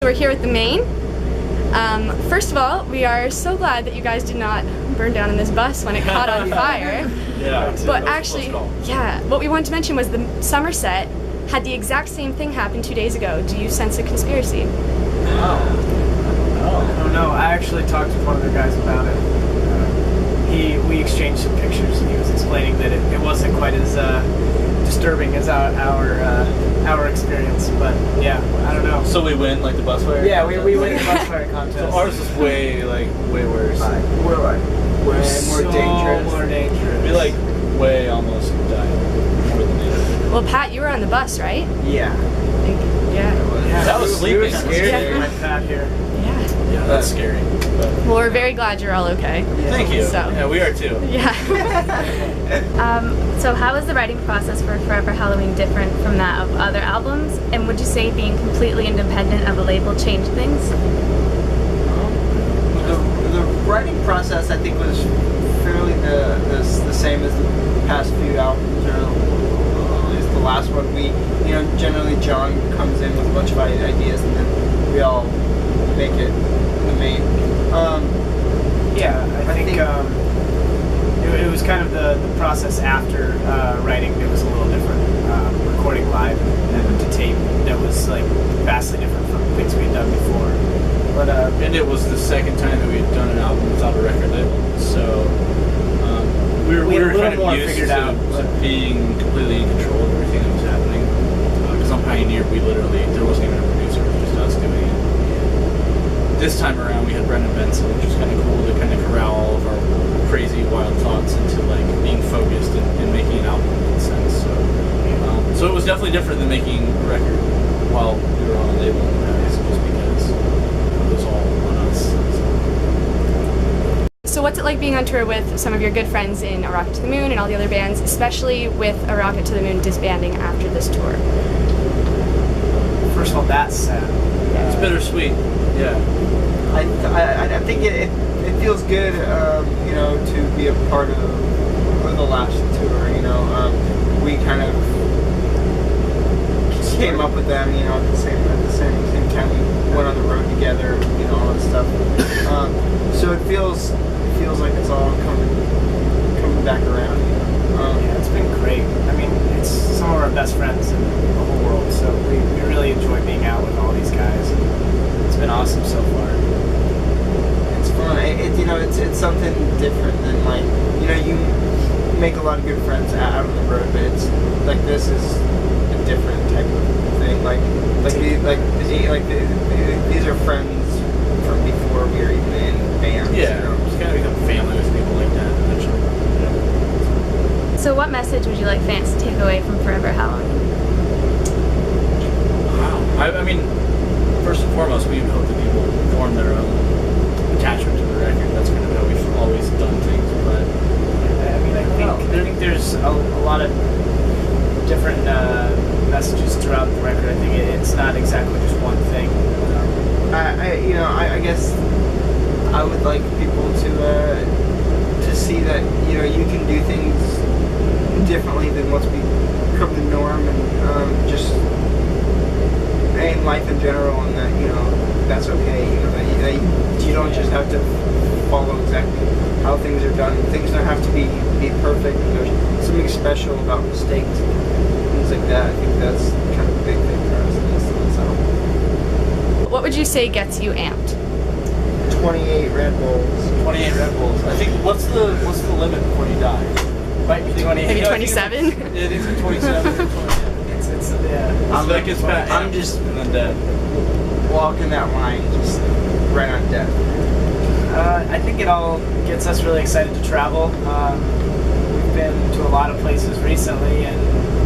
We're here with the Maine. First of all, we are so glad that you guys did not burn down in this bus when it caught on fire. Yeah, but actually, yeah, what we wanted to mention was the Somerset had the exact same thing happen 2 days ago. Do you sense a conspiracy? I don't know. I actually talked to one of the guys about it. We exchanged some pictures, and he was explaining that it wasn't quite as disturbing as our experience. But yeah, I don't know. So we win like the bus fire? Yeah, we win the bus fire contest. So ours is way worse. We're like way so more dangerous. We like way almost died more than they. Well, Pat, you were on the bus, right? Yeah. Yeah. That was sleeping. We were scared. Yeah. My Pat here. Yeah. Yeah, that's scary. But Well, we're very glad you're all okay. thank you. So. Yeah, we are too. Yeah. So how is the writing process for Forever Halloween different from that of other albums? And would you say being completely independent of a label changed things? The writing process, I think, was fairly the same as the past few albums, or at least the last one. Generally John comes in with a bunch of ideas, and then we all make it in the main. I think it was kind of the process after writing that was a little different. Recording live and to tape, that was like vastly different from things we had done before. But And it was the second time that we had done an album without a record label, so we were kind of used to being completely in control of everything that was happening. Because on Pioneer, there wasn't even a producer; it was just us doing it. And this time around, we had Brendan Benson, which was kind of cool to kind of corral all of our crazy, wild thoughts into like being focused and making an album that made sense. So it was definitely different than making a record while we were on a label, just because it was all on us. So what's it like being on tour with some of your good friends in A Rocket to the Moon and all the other bands, especially with A Rocket to the Moon disbanding after this tour? first of all, that's sad. It's bittersweet. Yeah. I think it feels good, to be a part of the last tour. We kind of came up with them, at the same time we went on the road together, all that stuff. So it feels like it's all coming back around. Yeah, it's been great. I mean, it's some of our best friends in the whole world, so we really enjoy being out with all these guys. It's been awesome so far. It's fun. It's something different than you make a lot of good friends out on the road, but it's like this is a different type of thing. These are friends from before we were even in bands. Yeah, just kind of become family with people like that eventually. Yeah. So what message would you like fans to take away from Forever Halloween? Wow. I mean, first and foremost, we hope that people form their own attachment to the record. That's kind of how we've always done things. But I think there's a lot of different messages throughout the record. I think it's not exactly just one thing. I guess I would like people to see that you can do things differently than what's become the norm, and just in life in general, and that that's okay. That you don't just have to follow exactly how things are done. Things don't have to be perfect. There's something special about mistakes, things like that. I think that's kind of a big thing for us in this album. What would you say gets you amped? 28 Red Bulls. 28 Red Bulls. I think what's the limit before you die? Might be 28. Maybe 27? It is 27 or 28. I'm just and then dead. Walking that line, just right on death. I think it all gets us really excited to travel. We've been to a lot of places recently, and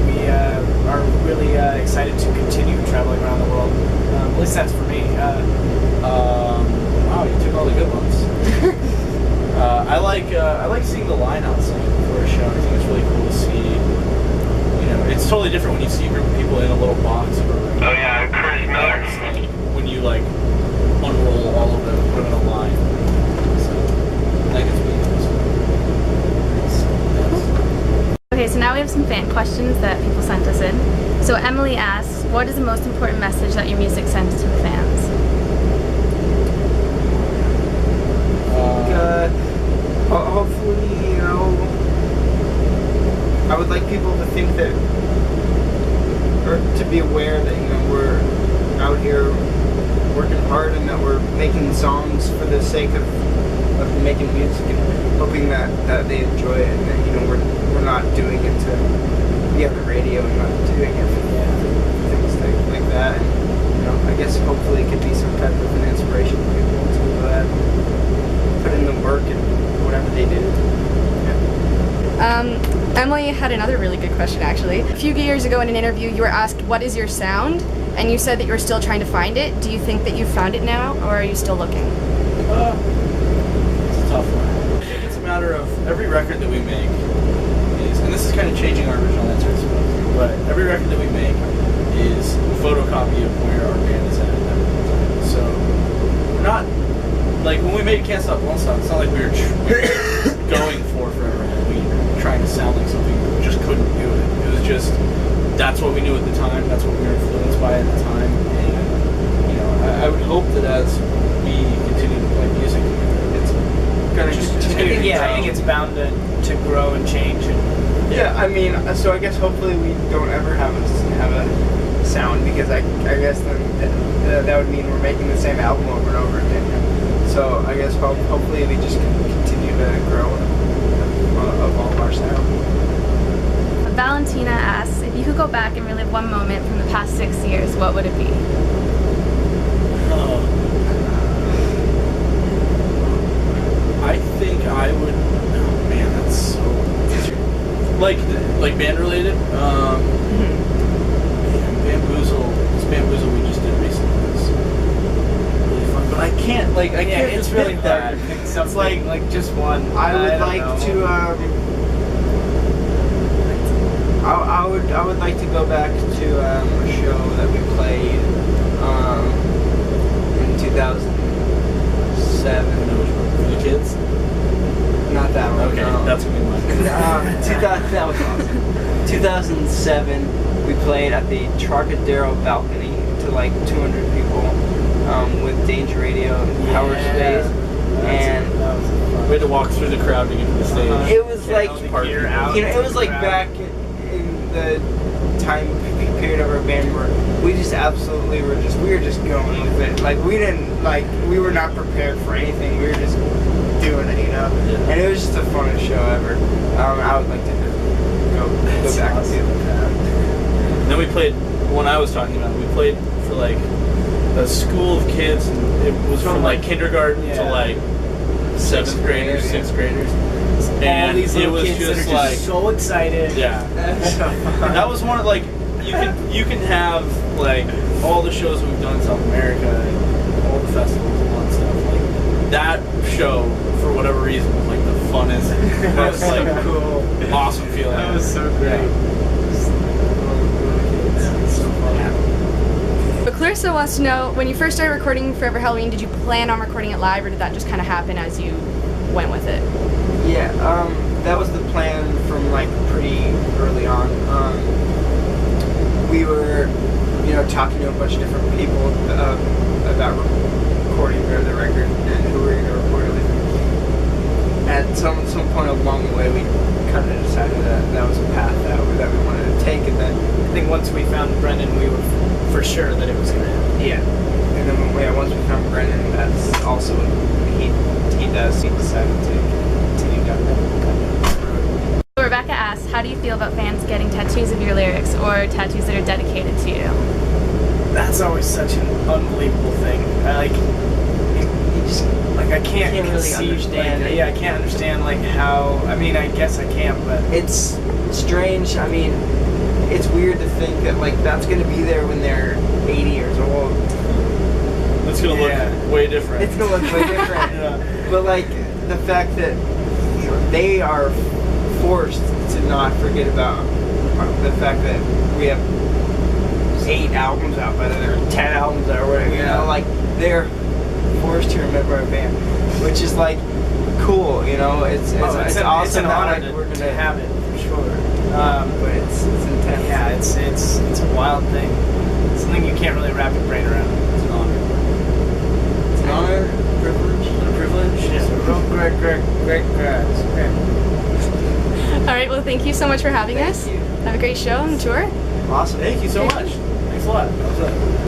we are really excited to continue traveling around the world. At least that's for me. Wow, you took all the good ones. I like seeing the line outside before a show. I think it's really cool to see. It's totally different when you see a group of people in a little box. Oh yeah, Chris Miller. When you unroll all of them and put them in a line. So that gets me interested. Okay, so now we have some fan questions that people sent us in. So Emily asks, what is the most important message that your music sends to the fans? hopefully, you know, I would like people to think that, or to be aware that, you know, we're out here working hard and that we're making songs for the sake of making music and hoping that they enjoy it, and that, you know, we're not doing it to be on the radio and not doing it for things like that. And, you know, I guess hopefully it could be some type of an inspiration for people to put in the work and whatever they do. Emily had another really good question, actually. A few years ago in an interview, you were asked, what is your sound? And you said that you're still trying to find it. Do you think that you've found it now, or are you still looking? It's a tough one. I think it's a matter of every record that we make is, and this is kind of changing our original answer, I suppose, but every record that we make is a photocopy of where our band is at that time. So we're not, like, when we made Can't Stop, Won't Stop, it's not like we were going for Forever Halloween, trying to sound like something, we just couldn't do it. It was just, that's what we knew at the time, that's what we were influenced by at the time, and, you know, I would hope that as we continue to play music, it's gonna just continue to grow. I think it's bound to grow and change. And Yeah, I mean, so I guess hopefully we don't ever have a sound, because I guess then that would mean we're making the same album over and over again. So I guess hopefully we just continue to grow evolve our sound. Valentina asks, if you could go back and relive one moment from the past 6 years, what would it be? I think I would. Oh man, that's so like band related. Bamboozle. This Bamboozle we just did recently was really fun, but I can't it's really pick hard that. to pick something like just one. I would like to. I would like to go back to a show that we played in 2007. For the kids. Not that one. Okay, no. that's gonna be mine. 2000, that was awesome. 2007, we played at the Trocadero balcony to like 200 people with Danger Radio and Power Space, and We had to walk through the crowd to get to the stage. it was like, all the Party gear people. out. you know, it was like Crowd. back in the time period of our band where we just absolutely we were just going with it. Like we were not prepared for anything. We were just doing it, you know. Yeah. And it was just the funnest show ever. I would like to go back and do that. And then we played when I was talking about it, we played for like a school of kids, and it was from like kindergarten to like 7th graders, 6th graders. And all these it little was kids just that are like just so excited. yeah. So fun. That was one of like you can have like all the shows we've done in South America and all the festivals and all that stuff. Like that show, for whatever reason, was like the funnest, most like cool, awesome feeling. That was so great. So fun. But Clarissa wants to know, when you first started recording Forever Halloween, did you plan on recording it live, or did that just kind of happen as you went with it? Yeah, that was the plan from like pretty early on. We were, you know, talking to a bunch of different people about recording the record and who we were going to record it with. At some point along the way, we kind of decided that was a path that we wanted to take, and then I think once we found Brendan, we were for sure that it was going to happen. yeah, and then once we found Brendan, that's also what he does. He decided to continue down that road. Rebecca asks, how do you feel about fans getting tattoos of your lyrics or tattoos that are dedicated to you? That's always such an unbelievable thing. I can't really conceive, understand it. I can't understand like how. I mean, I guess I can, but It's strange. I mean, it's weird to think that like that's gonna be there when they're 80 years old. It's gonna look way different. It's gonna look way different. Yeah. But like the fact that, you know, they are forced to not forget about the fact that we have 8 albums out, but there are 10 albums out, or whatever. You know, like they're forced to remember our band, which is like cool. You know, it's awesome. It's an that, honor like, we're to gonna have it for sure. but it's intense. Yeah, it's a wild thing. It's something you can't really wrap your brain around. It's an honor. It's an honor, privilege. A privilege. Yeah. It's a real great right. Well, thank you so much for having us. Thank you. Have a great show and tour. Awesome. Thank you so much. Thanks a lot. That was it.